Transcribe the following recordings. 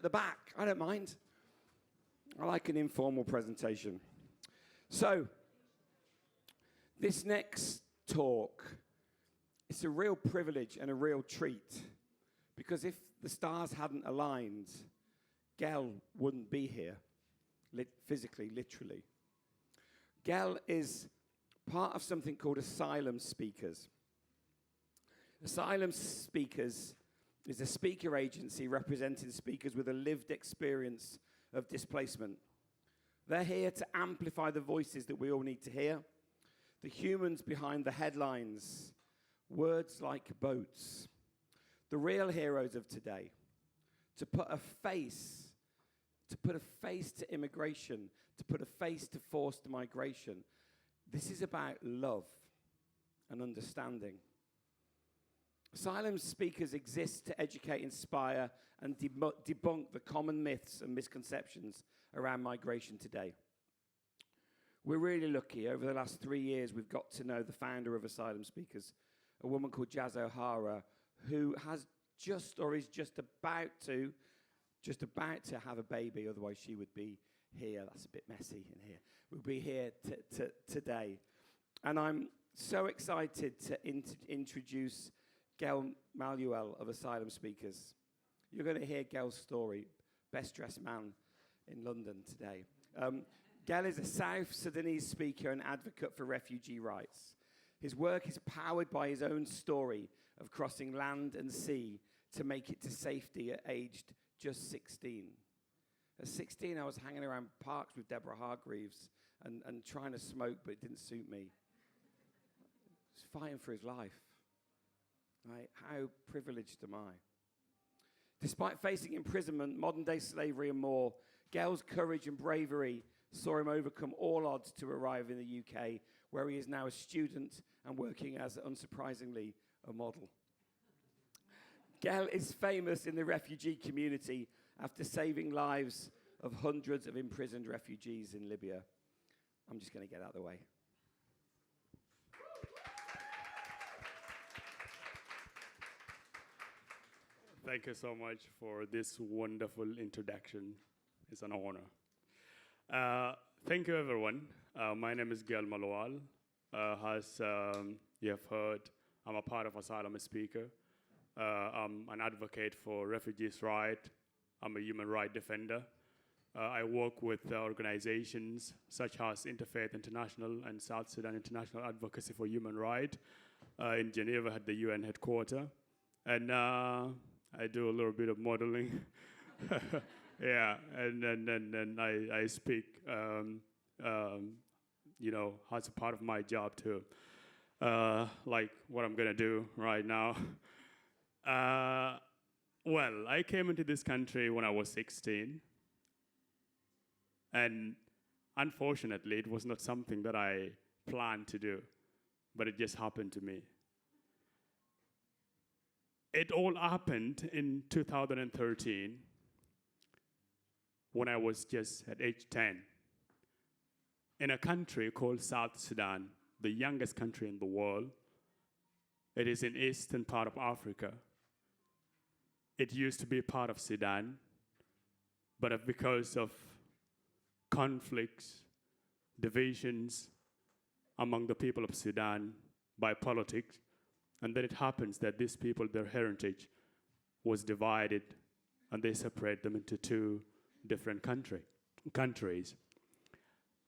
at the back. I don't mind. I like an informal presentation. So, this next talk, it's a real privilege and a real treat, because if the stars hadn't aligned, Giel wouldn't be here, physically, literally. Giel is part of something called Asylum Speakers. Asylum Speakers is a speaker agency representing speakers with a lived experience of displacement. They're here to amplify the voices that we all need to hear, the humans behind the headlines, words like boats, the real heroes of today, to put a face to immigration, to put a face to forced migration. This is about love and understanding. Asylum speakers exist to educate, inspire, and debunk the common myths and misconceptions around migration today. We're really lucky. Over the last 3 years, we've got to know the founder of Asylum Speakers, a woman called Jazz O'Hara, who has just or is just about to have a baby. Otherwise, she would be here. That's a bit messy in here. We'll be here today. And I'm so excited to introduce Giel Manuel of Asylum Speakers. You're going to hear Giel's story, best dressed man in London today. Giel is a South Sudanese speaker and advocate for refugee rights. His work is powered by his own story of crossing land and sea to make it to safety at aged just 16. At 16, I was hanging around parks with Deborah Hargreaves and trying to smoke, but it didn't suit me. He was fighting for his life. Right? How privileged am I? Despite facing imprisonment, modern-day slavery and more, Giel's courage and bravery saw him overcome all odds to arrive in the UK, where he is now a student and working as, unsurprisingly, a model. Giel is famous in the refugee community after saving lives of hundreds of imprisoned refugees in Libya. I'm just going to get out of the way. Thank you so much for this wonderful introduction. It's an honor. Thank you, everyone. My name is Giel Manuel. As you have heard, I'm a part of Asylum Speaker. I'm an advocate for refugees' rights. I'm a human rights defender. I work with organizations such as Interfaith International and South Sudan International Advocacy for Human Rights in Geneva at the UN headquarters. And I do a little bit of modeling. Yeah, and then I speak, as a part of my job too, like what I'm gonna do right now. Well, I came into this country when I was 16, and unfortunately, it was not something that I planned to do, but it just happened to me. It all happened in 2013 when I was just at age 10 in a country called South Sudan, the youngest country in the world. It is in eastern part of Africa. It used to be part of Sudan, but because of conflicts, divisions among the people of Sudan by politics, and then it happens that these people, their heritage was divided, and they separate them into two different countries.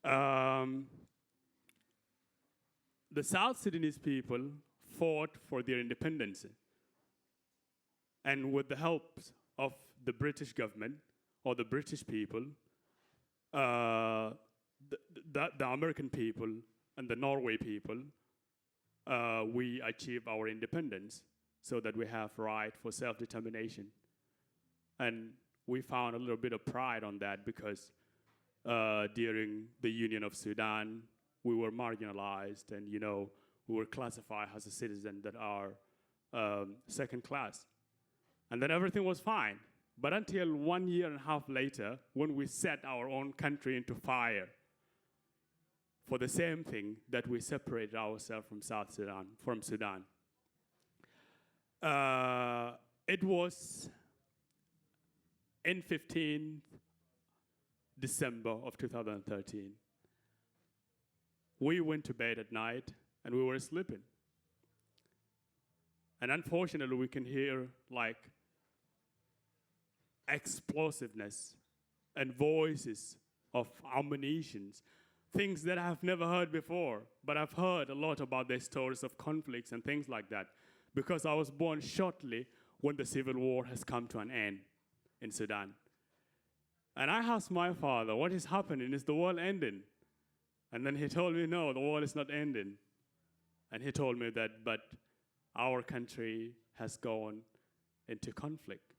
The South Sudanese people fought for their independence. And with the help of the British government or the British people, the American people and the Norway people, we achieved our independence so that we have right for self-determination. And we found a little bit of pride on that because during the Union of Sudan, we were marginalized and, we were classified as a citizen that are second class. And then everything was fine. But until 1.5 years later, when we set our own country into fire for the same thing that we separated ourselves from Sudan. It was in 15th December of 2013. We went to bed at night and we were sleeping. And unfortunately, we can hear like explosiveness and voices of ammunitions, things that I've never heard before, but I've heard a lot about their stories of conflicts and things like that, because I was born shortly when the civil war has come to an end in Sudan. And I asked my father, what is happening? Is the world ending? And then he told me, no, the war is not ending. And he told me that, but our country has gone into conflict.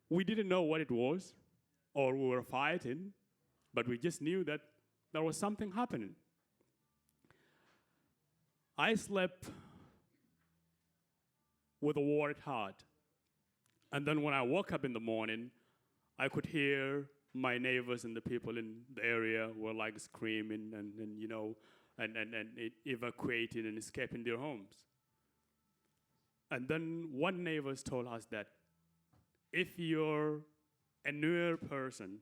We didn't know what it was, or we were fighting, but we just knew that there was something happening. I slept with a war at heart. And then when I woke up in the morning, I could hear my neighbors and the people in the area were like screaming and evacuating and escaping their homes. And then one neighbor told us that if you're a Nuer person,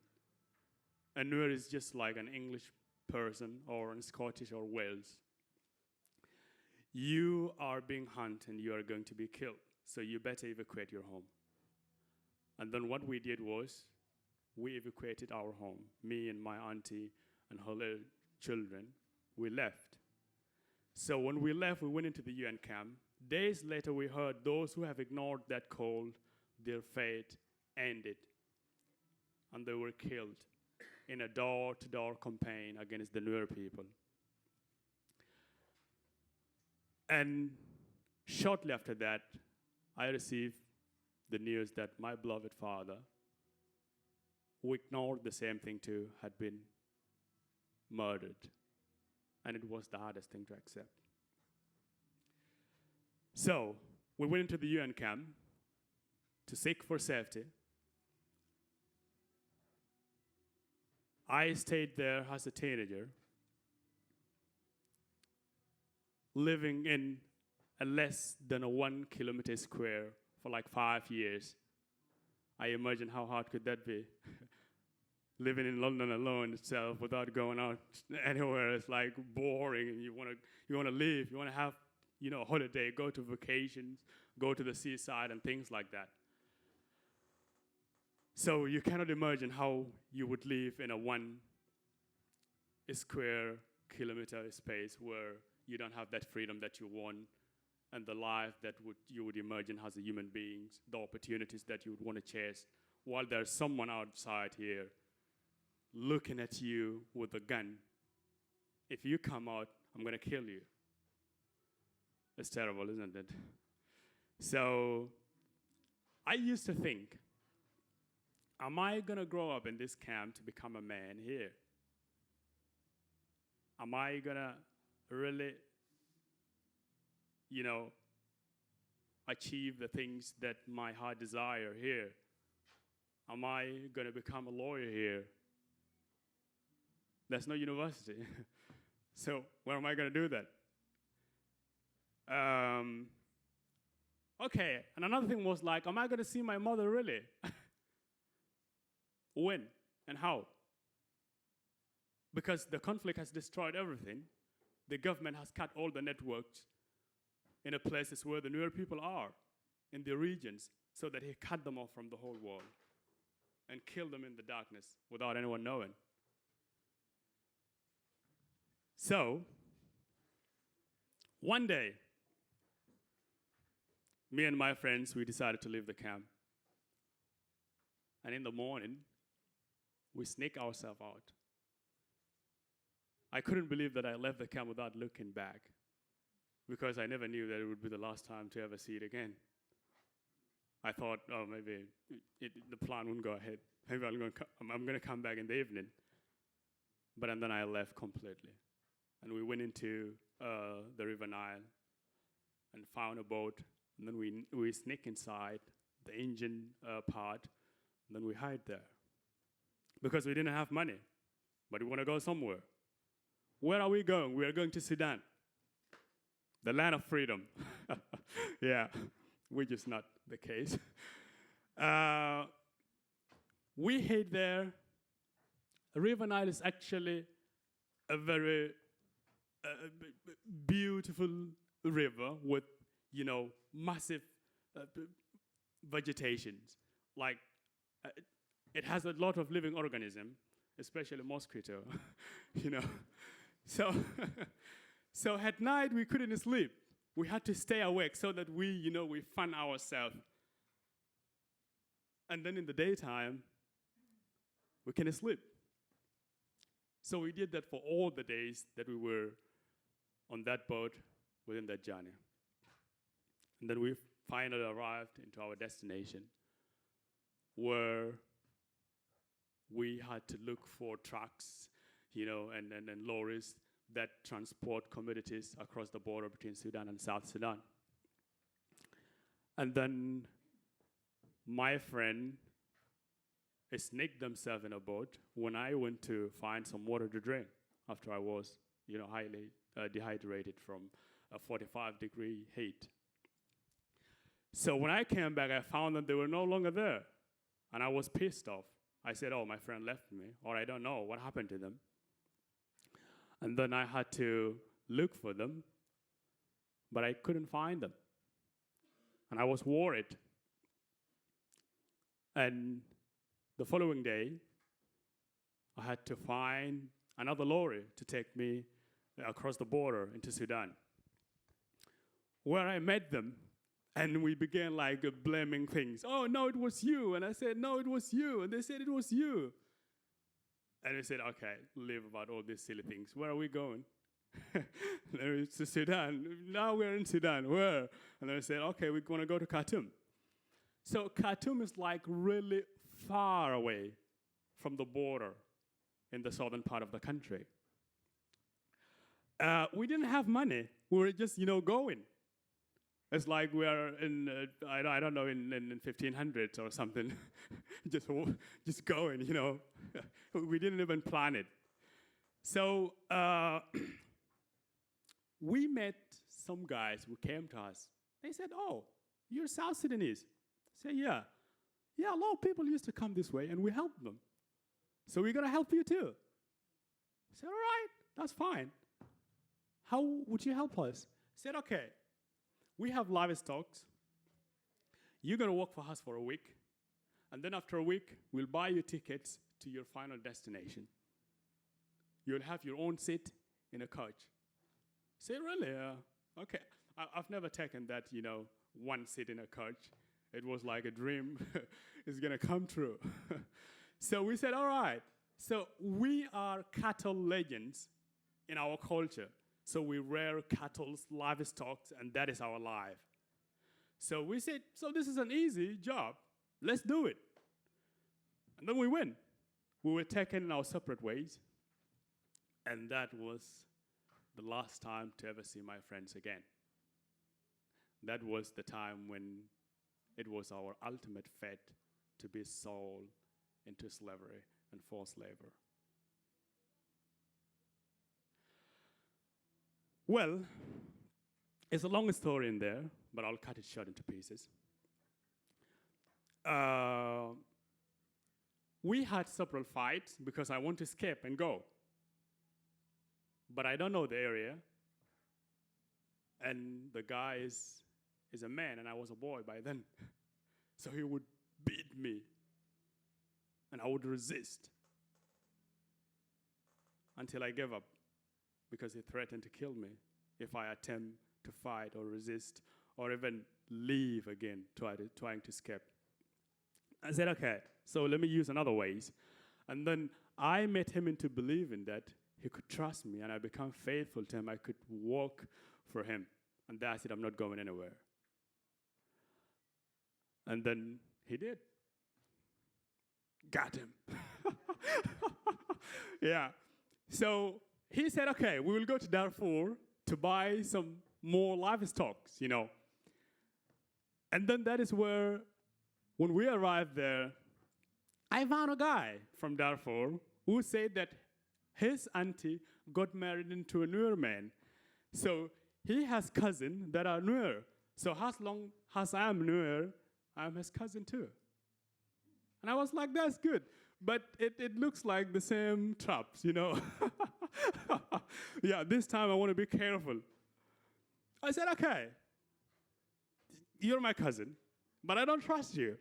a Nuer is just like an English person or a Scottish or Wales, you are being hunted and you are going to be killed, so you better evacuate your home. And then what we did was, we evacuated our home, me and my auntie and her little children, we left. So when we left, we went into the UN camp. Days later, we heard those who have ignored that call, their fate ended, and they were killed in a door-to-door campaign against the Nuer people. And shortly after that, I received the news that my beloved father, who ignored the same thing too, had been murdered. And it was the hardest thing to accept. So we went into the UN camp to seek for safety. I stayed there as a teenager, living in a less than a 1 kilometer square for like 5 years. I imagine how hard could that be? Living in London alone itself without going out anywhere is like boring, and you want to live, you want to have a holiday, go to vacations, go to the seaside and things like that. So you cannot imagine how you would live in a 1 square kilometer space where you don't have that freedom that you want and the life that you would imagine as a human being, the opportunities that you would want to chase, while there's someone outside here looking at you with a gun. If you come out, I'm going to kill you. It's terrible, isn't it? So I used to think, am I going to grow up in this camp to become a man here? Am I going to really, achieve the things that my heart desire here? Am I going to become a lawyer here? There's no university. So where am I going to do that? Okay, and another thing was like, am I going to see my mother really? When and how? Because the conflict has destroyed everything. The government has cut all the networks in the places where the Nuer people are, in the regions, so that he cut them off from the whole world and killed them in the darkness without anyone knowing. So, one day, me and my friends, we decided to leave the camp. And in the morning, we sneak ourselves out. I couldn't believe that I left the camp without looking back, because I never knew that it would be the last time to ever see it again. I thought, oh, maybe the plan wouldn't go ahead. Maybe I'm going to come back in the evening. And then I left completely. And we went into the River Nile and found a boat. And then we sneak inside the engine part. And then we hide there. Because we didn't have money. But we want to go somewhere. Where are we going? We are going to Sudan. The land of freedom. Yeah, which is not the case. Uh, we hid there. River Nile is actually a very beautiful river with, massive vegetations. Like, uh, it has a lot of living organism, especially mosquito, you know. So, so at night we couldn't sleep. We had to stay awake so that we fun ourselves. And then in the daytime, we can sleep. So we did that for all the days that we were on that boat within that journey. And then we finally arrived into our destination, where we had to look for trucks, and lorries that transport commodities across the border between Sudan and South Sudan. And then my friend sneaked themselves in a boat when I went to find some water to drink after I was, highly dehydrated from a 45-degree heat. So when I came back, I found that they were no longer there, and I was pissed off. I said, "Oh, my friend left me, or I don't know what happened to them." And then I had to look for them, but I couldn't find them. And I was worried. And the following day, I had to find another lorry to take me across the border into Sudan, where I met them, and we began blaming things. "Oh, no, it was you." And I said, "No, it was you." And they said, "It was you." And we said, "Okay, leave about all these silly things. Where are we going?" It's to Sudan. Now we're in Sudan. Where? And they said, "Okay, we're going to go to Khartoum." So Khartoum is really far away from the border in the southern part of the country. We didn't have money. We were just, going. It's like we are in, I don't know, in 1500s or something. just going, We didn't even plan it. So we met some guys who came to us. They said, "Oh, you're South Sudanese." I said, "Yeah. Yeah, a lot of people used to come this way, and we helped them. So we're going to help you too." I said, "All right, that's fine. How would you help us?" I said, "Okay, we have livestock. You're going to work for us for a week. And then after a week, we'll buy you tickets to your final destination. You'll have your own seat in a coach." I said, "Really? Okay." I've never taken that, one seat in a coach. It was like a dream. It's going to come true. So we said, "All right." So we are cattle legends in our culture. So we rear cattle, livestock, and that is our life. So we said, "So this is an easy job. Let's do it." And then we went. We were taken in our separate ways. And that was the last time to ever see my friends again. That was the time when it was our ultimate fate to be sold into slavery and forced labor. Well, it's a long story in there, but I'll cut it short into pieces. We had several fights because I want to escape and go. But I don't know the area. And the guy is a man, and I was a boy by then. So he would beat me, and I would resist until I gave up, because he threatened to kill me if I attempt to fight or resist or even leave again, trying to escape. I said, "Okay, so let me use another ways." And then I made him into believing that he could trust me, and I became faithful to him. I could work for him. And that's it, I'm not going anywhere. And then he did. Got him. Yeah. So he said, "Okay, we will go to Darfur to buy some more livestock, And then that is where, when we arrived there, I found a guy from Darfur who said that his auntie got married into a Nuer man. So he has cousins that are Nuer. So as long as I'm Nuer, I'm his cousin too. And I was like, that's good. But it looks like the same traps, Yeah, this time I want to be careful. I said, okay, you're my cousin, but I don't trust you.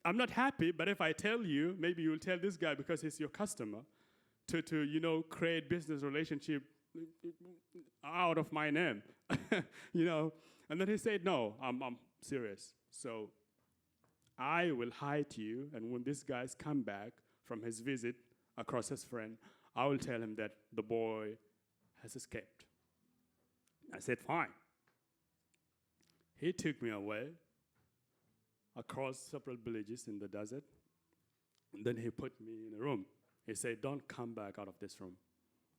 I'm not happy, but if I tell you, maybe you'll tell this guy because he's your customer to create business relationship out of my name, And then he said, no, I'm serious. So I will hide you, and when this guy's come back from his visit across his friend, I will tell him that the boy has escaped. I said, fine. He took me away across several villages in the desert, and then he put me in a room. He said, don't come back out of this room.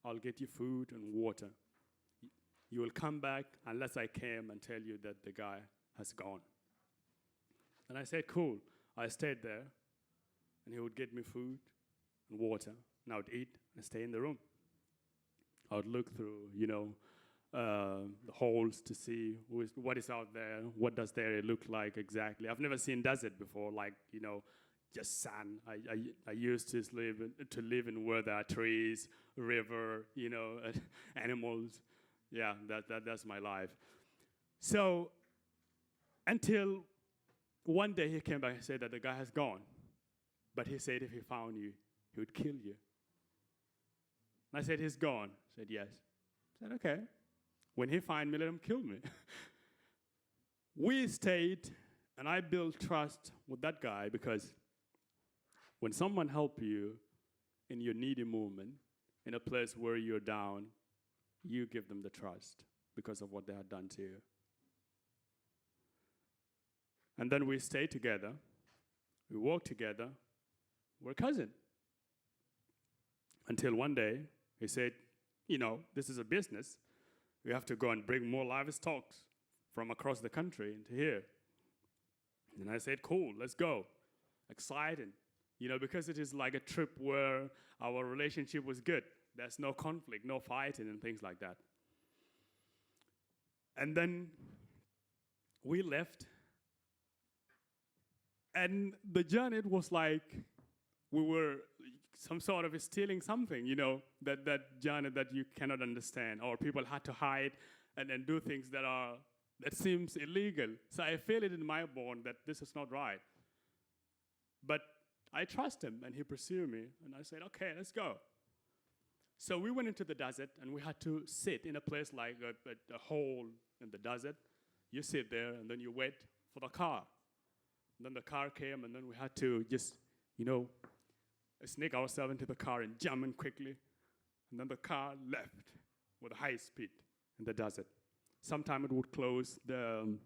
I'll get you food and water. You will come back unless I came and tell you that the guy has gone. And I said, cool. I stayed there, and he would get me food and water, and I would eat and stay in the room. I would look through, the holes to see what is out there, what does the area look like exactly. I've never seen desert before, just sand. I used to live in where there are trees, river, animals. Yeah, that's my life. So until one day he came back and said that the guy has gone, but he said if he found you, he would kill you. And I said, he's gone. He said, yes. I said, okay. When he find me, let him kill me. We stayed, and I built trust with that guy because when someone help you in your needy moment, in a place where you're down, you give them the trust because of what they had done to you. And then we stayed together. We walked together. We're cousins. Until one day, he said, this is a business. We have to go and bring more livestock from across the country into here. And I said, cool, let's go. Exciting. Because it is like a trip where our relationship was good. There's no conflict, no fighting and things like that. And then we left. And the journey was like we were some sort of stealing something, that journey that you cannot understand, or people had to hide and do things that seems illegal. So I feel it in my bone that this is not right. But I trust him, and he pursued me, and I said, okay, let's go. So we went into the desert, and we had to sit in a place like a hole in the desert. You sit there, and then you wait for the car. And then the car came, and then we had to just, sneak ourselves into the car and jump in quickly. And then the car left with high speed in the desert. Sometimes it would close the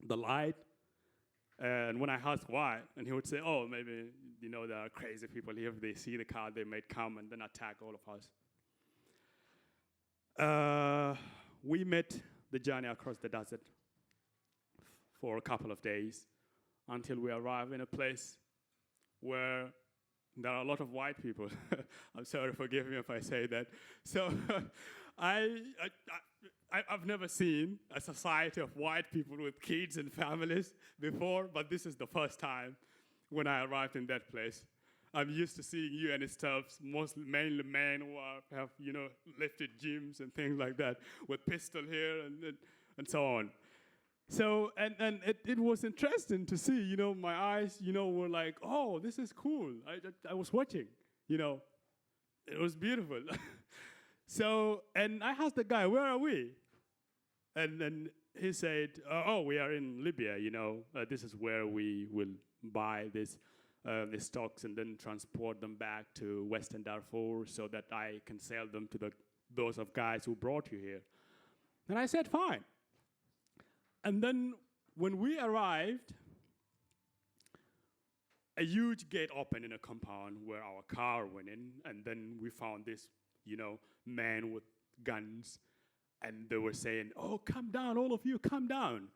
light. And when I asked why, and he would say, oh, maybe, there are crazy people here. If they see the car, they might come and then attack all of us. We met the journey across the desert for a couple of days until we arrived in a place where there are a lot of white people. I'm sorry, forgive me if I say that. So I've never seen a society of white people with kids and families before, but this is the first time when I arrived in that place. I'm used to seeing UN stuff, mainly men who have lifted gyms and things like that, with pistol here and so on. So, and it was interesting to see, my eyes, were like, oh, this is cool. I was watching, It was beautiful. So, and I asked the guy, where are we? And then he said, oh, we are in Libya, this is where we will buy the stocks and then transport them back to Western Darfur so that I can sell them to those of guys who brought you here. And I said, fine. And then when we arrived, a huge gate opened in a compound where our car went in, and then we found this, man with guns, and they were saying, oh, come down, all of you, come down.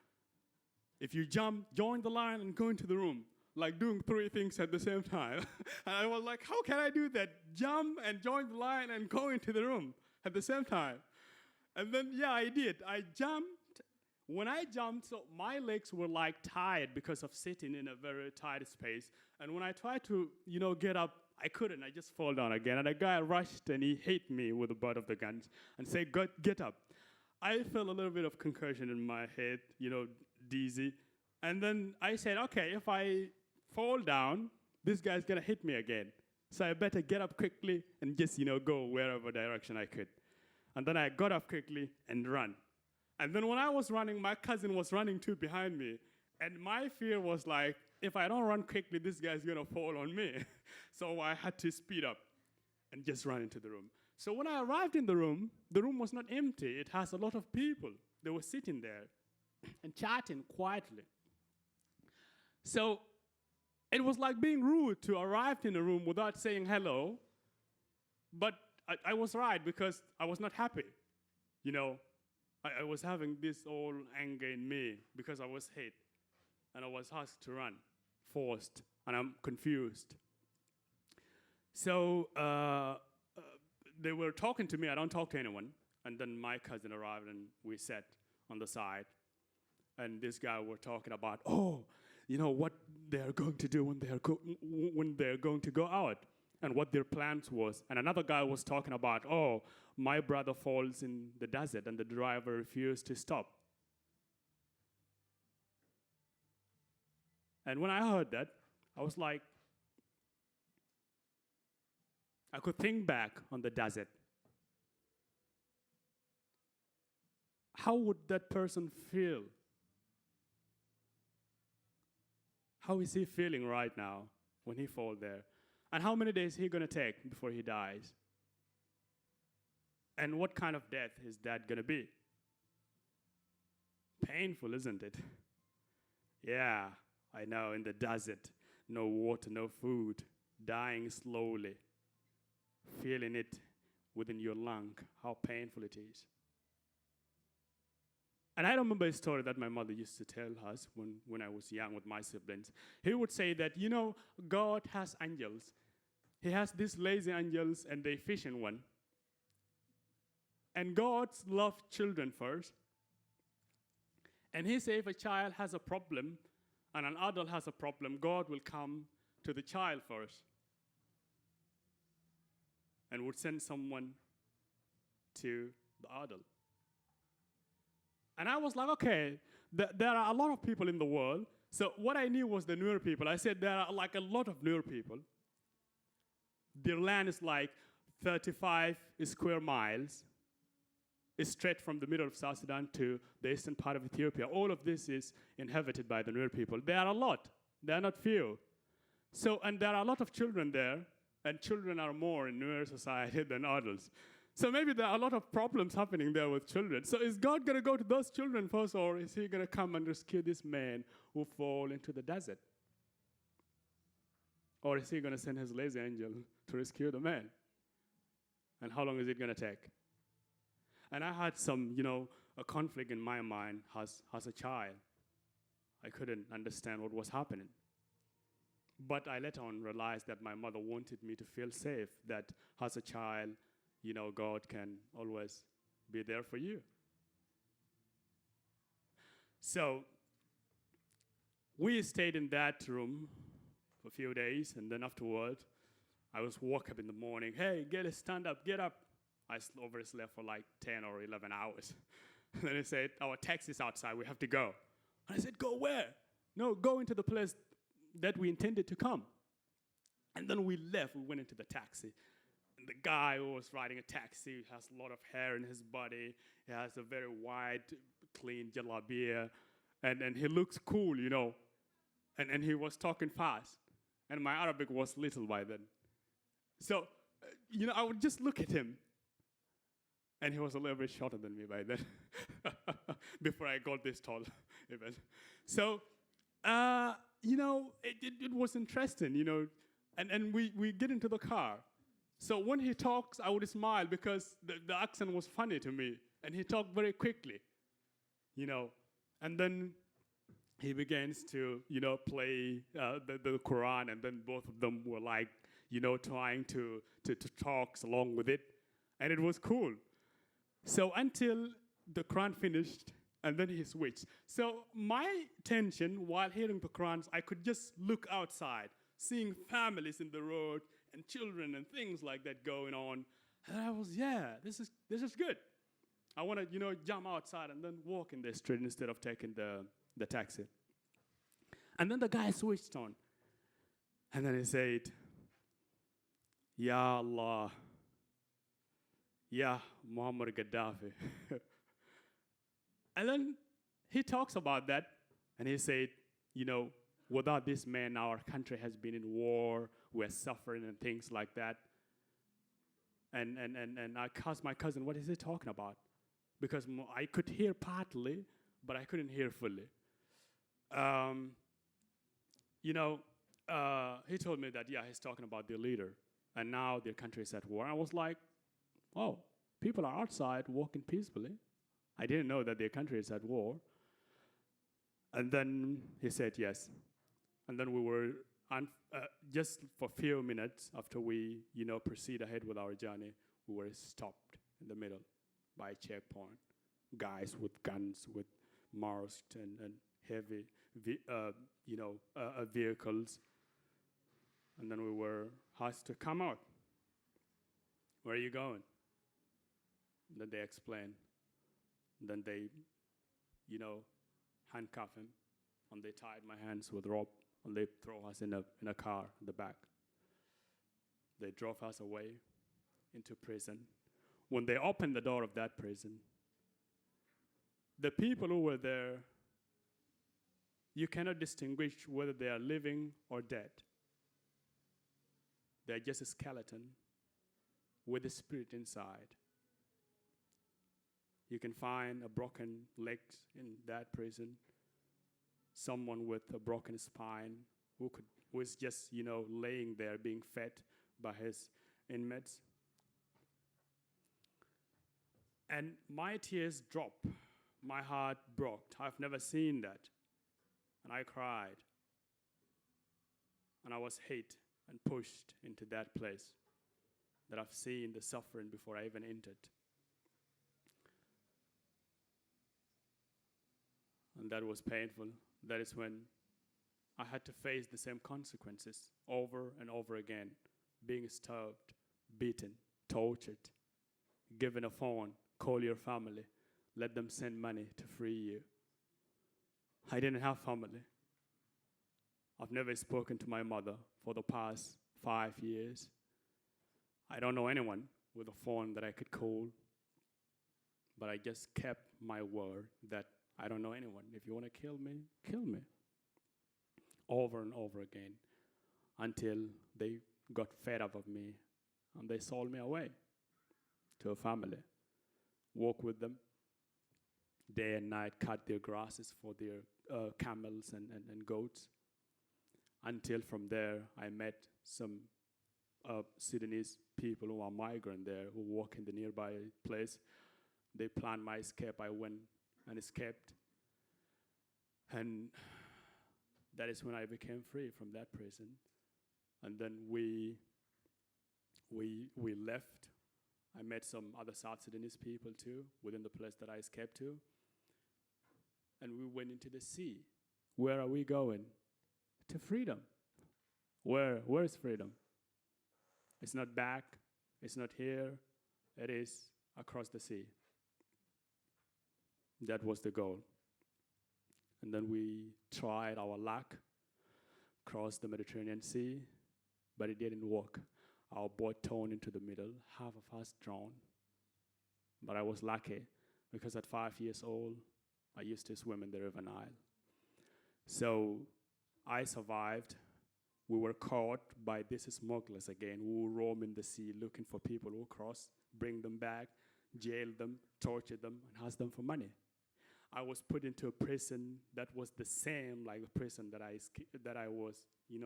If you jump, join the line and go into the room, like doing 3 things at the same time. And I was like, how can I do that? Jump and join the line and go into the room at the same time. And then, yeah, I did. I jumped. When I jumped, so my legs were like tired because of sitting in a very tight space. And when I tried to, get up, I couldn't. I just fall down again. And a guy rushed and he hit me with the butt of the gun and said, get up. I felt a little bit of concussion in my head, dizzy. And then I said, okay, if I fall down, this guy's gonna hit me again. So I better get up quickly and just, go wherever direction I could. And then I got up quickly and run. And then when I was running, my cousin was running too behind me. And my fear was like, if I don't run quickly, this guy's gonna fall on me. So I had to speed up and just run into the room. So when I arrived in the room was not empty. It has a lot of people. They were sitting there and chatting quietly. So it was like being rude to arrive in a room without saying hello. But I was right because I was not happy. I was having this all anger in me because I was hit. And I was asked to run, forced, and I'm confused. So they were talking to me. I don't talk to anyone. And then my cousin arrived, and we sat on the side. And this guy were talking about, what they're going to do when they're going to go out, and what their plans was. And another guy was talking about, my brother falls in the desert, and the driver refused to stop. And when I heard that, I was like, I could think back on the desert. How would that person feel? How is he feeling right now when he falls there? And how many days is he going to take before he dies? And what kind of death is that going to be? Painful, isn't it? Yeah, I know, in the desert, no water, no food, dying slowly, feeling it within your lung, how painful it is. And I remember a story that my mother used to tell us when I was young with my siblings. He would say that, God has angels. He has these lazy angels, and they fish in one. And God loves children first. And he said if a child has a problem and an adult has a problem, God will come to the child first and would send someone to the adult. And I was like, okay, there are a lot of people in the world. So what I knew was the newer people. I said there are like a lot of newer people. Their land is like 35 square miles. It's straight from the middle of South Sudan to the eastern part of Ethiopia. All of this is inhabited by the newer people. There are a lot. There are not few. So, and there are a lot of children there, and children are more in newer society than adults. So maybe there are a lot of problems happening there with children. So is God going to go to those children first, or is he going to come and rescue this man who fall into the desert? Or is he going to send his lazy angel to rescue the man? And how long is it going to take? And I had some, a conflict in my mind as a child. I couldn't understand what was happening. But I later on realized that my mother wanted me to feel safe, that as a child, God can always be there for you. So we stayed in that room for a few days, and then afterward, I was woke up in the morning. Hey, stand up, get up. I overslept for like 10 or 11 hours. And then they said, our taxi's outside, we have to go. And I said, go where? No, go into the place that we intended to come. And then we left, we went into the taxi. And the guy who was riding a taxi has a lot of hair in his body. He has a very wide, clean jalabia. And he looks cool, And he was talking fast. And my Arabic was little by then. So, I would just look at him. And he was a little bit shorter than me by then, before I got this tall even. So, it was interesting, and we get into the car. So when he talks, I would smile because the accent was funny to me, and he talked very quickly, And then he begins to, play the Quran, and then both of them were like, trying to talk along with it, and it was cool. So until the Quran finished, And then he switched. So my tension while hearing the Qurans, I could just look outside, seeing families in the road and children and things like that going on. And I was, this is good. I want to, jump outside and then walk in the street instead of taking the taxi. And then the guy switched on. And then he said, Ya Allah, Ya Muhammad Gaddafi. And then he talks about that, and he said, without this man, our country has been in war, we're suffering and things like that. And I asked my cousin, what is he talking about? Because I could hear partly, but I couldn't hear fully. He told me that, he's talking about their leader, and now their country is at war. I was like, oh, people are outside walking peacefully. I didn't know that their country is at war. And then he said yes. And then we were, just for a few minutes after we, proceed ahead with our journey, we were stopped in the middle by a checkpoint. Guys with guns, with masked and heavy, vehicles. And then we were asked to come out. Where are you going? And then they explained. Then they, handcuff him, and they tied my hands with rope, and they throw us in a car in the back. They drove us away into prison. When they opened the door of that prison, the people who were there, you cannot distinguish whether they are living or dead. They're just a skeleton with a spirit inside. You can find a broken leg in that prison, someone with a broken spine who was just, laying there being fed by his inmates. And my tears dropped. My heart broke. I've never seen that. And I cried. And I was hit and pushed into that place that I've seen the suffering before I even entered. And that was painful. That is when I had to face the same consequences over and over again. Being starved, beaten, tortured, given a phone, call your family, let them send money to free you. I didn't have family. I've never spoken to my mother for the past 5 years. I don't know anyone with a phone that I could call, but I just kept my word that I don't know anyone. If you want to kill me, kill me. Over and over again until they got fed up of me and they sold me away to a family. Walk with them day and night, cut their grasses for their camels and goats. Until from there, I met some Sudanese people who are migrant there, who walk in the nearby place. They planned my escape. I went and escaped. And that is when I became free from that prison. And then we left. I met some other South Sudanese people too, within the place that I escaped to. And we went into the sea. Where are we going? To freedom. Where is freedom? It's not back. It's not here. It is across the sea. That was the goal. And then we tried our luck, crossed the Mediterranean Sea, but it didn't work. Our boat turned into the middle, half of us drowned. But I was lucky, because at 5 years old, I used to swim in the River Nile. So I survived. We were caught by these smugglers again, who roam in the sea looking for people who cross, bring them back, jail them, torture them, and ask them for money. I was put into a prison that was the same like the prison that I was,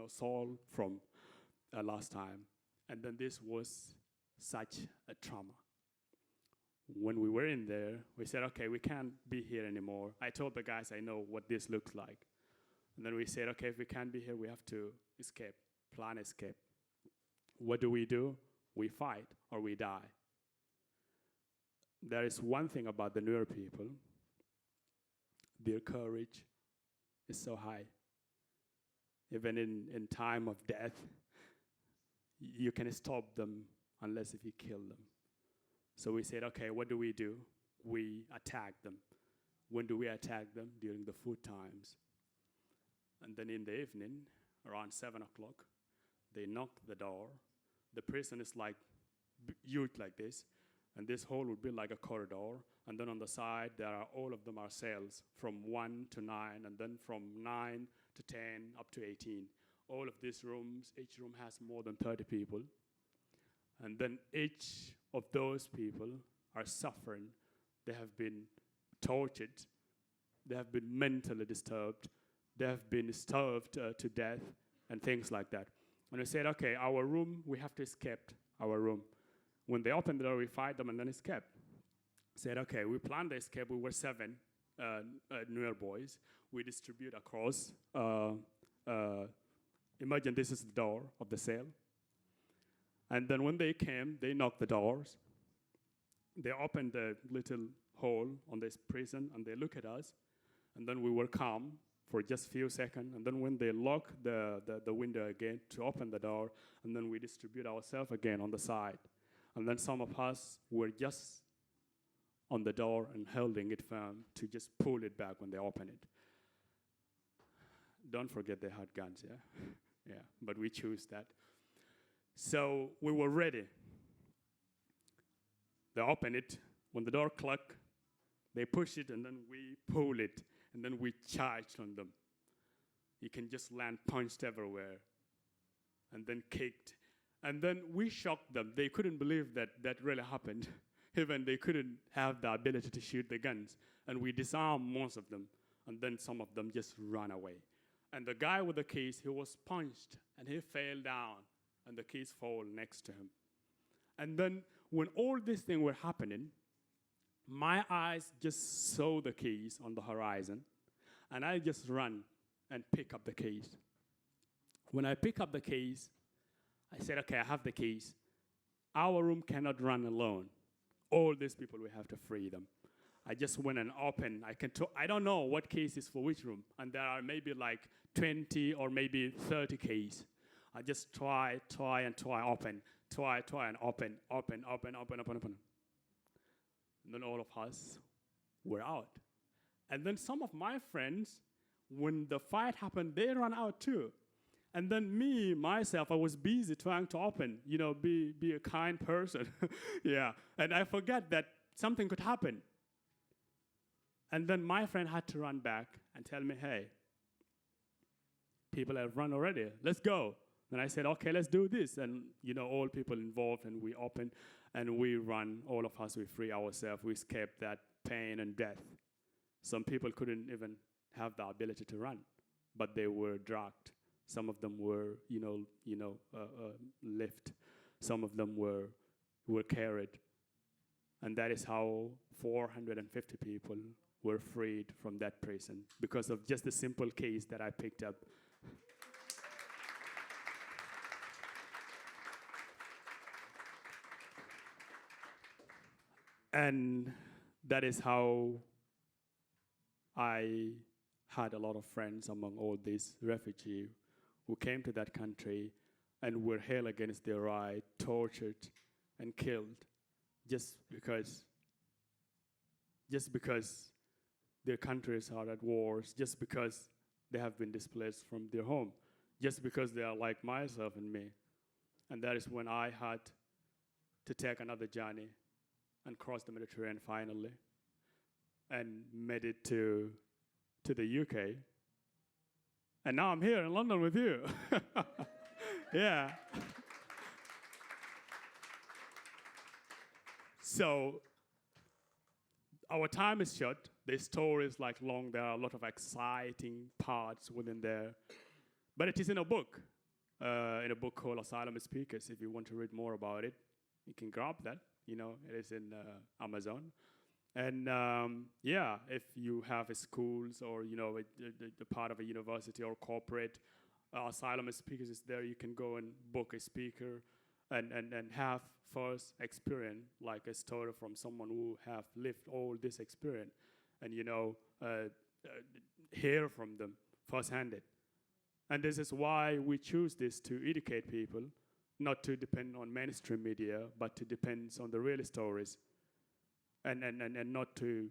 sold from last time. And then this was such a trauma. When we were in there, we said, okay, we can't be here anymore. I told the guys I know what this looks like. And then we said, okay, if we can't be here, we have to escape, plan escape. What do? We fight or we die. There is one thing about the Nuer people. their courage is so high. Even in time of death, you can stop them unless if you kill them. So we said, okay, what do? We attack them. When do we attack them? During the food times. And then in the evening, around 7 o'clock, they knock the door. The prison is like huge like this, and this hall would be like a corridor. And then on the side, all of them are cells from 1 to 9, and then from 9 to 10 up to 18. All of these rooms, each room has more than 30 people. And then each of those people are suffering. They have been tortured. They have been mentally disturbed. They have been starved to death and things like that. And we said, okay, our room, we have to escape our room. When they opened the door, we fight them and then escape. Said, okay, we planned the escape. We were 7 newer boys. We distribute across. Imagine this is the door of the cell. And then when they came, they knocked the doors. They opened the little hole on this prison, and they look at us. And then we were calm for just a few seconds. And then when they lock the window again to open the door, and then we distribute ourselves again on the side. And then some of us were just on the door and holding it firm to just pull it back when they open it. Don't forget they had guns, yeah? Yeah, but we choose that. So we were ready. They open it. When the door clicked, they push it, and then we pull it, and then we charged on them. You can just land punched everywhere, and then kicked. And then we shocked them. They couldn't believe that really happened. Even they couldn't have the ability to shoot the guns. And we disarmed most of them, and then some of them just ran away. And the guy with the keys, he was punched, and he fell down, and the keys fall next to him. And then when all these things were happening, my eyes just saw the keys on the horizon, and I just ran and pick up the keys. When I pick up the keys, I said, okay, I have the keys. Our room cannot run alone. All these people, we have to free them. I just went and opened. I don't know what case is for which room, and there are maybe like 20 or maybe 30 keys. I just try, and open, and open. And then all of us were out. And then some of my friends, when the fight happened, they ran out too. And then myself, I was busy trying to open, be a kind person. Yeah. And I forgot that something could happen. And then my friend had to run back and tell me, hey, people have run already. Let's go. And I said, okay, let's do this. And, all people involved, and we open, and we run. All of us, we free ourselves. We escaped that pain and death. Some people couldn't even have the ability to run, but they were dragged. Some of them were, lift. Some of them were carried. And that is how 450 people were freed from that prison because of just the simple case that I picked up. And that is how I had a lot of friends among all these refugees who came to that country and were held against their right, tortured, and killed just because their countries are at wars, just because they have been displaced from their home, just because they are like myself and me. And that is when I had to take another journey and cross the Mediterranean finally and made it to the UK. And now I'm here in London with you. Yeah. So our time is short. The story is long. There are a lot of exciting parts within there. But it is in a book called Asylum Speakers. If you want to read more about it, you can grab that. It is in Amazon. And if you have schools or the part of a university or corporate, Asylum Speakers is there. You can go and book a speaker and have first experience, like a story from someone who have lived all this experience. And hear from them first-handed. And this is why we choose this, to educate people, not to depend on mainstream media, but to depend on the real stories, and not to,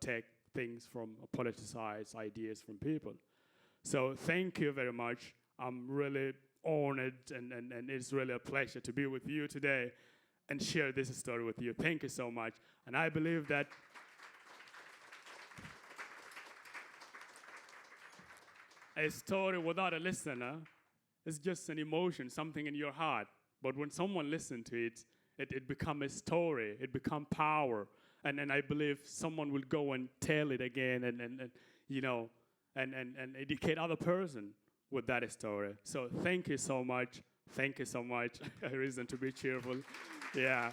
take things from politicized ideas from people. So thank you very much. I'm really honored, and it's really a pleasure to be with you today and share this story with you. Thank you so much. And I believe that a story without a listener is just an emotion, something in your heart. But when someone listens to it, it becomes a story, it becomes power. And I believe someone will go and tell it again and educate other person with that story. So thank you so much. Thank you so much. A reason to be cheerful. Yeah.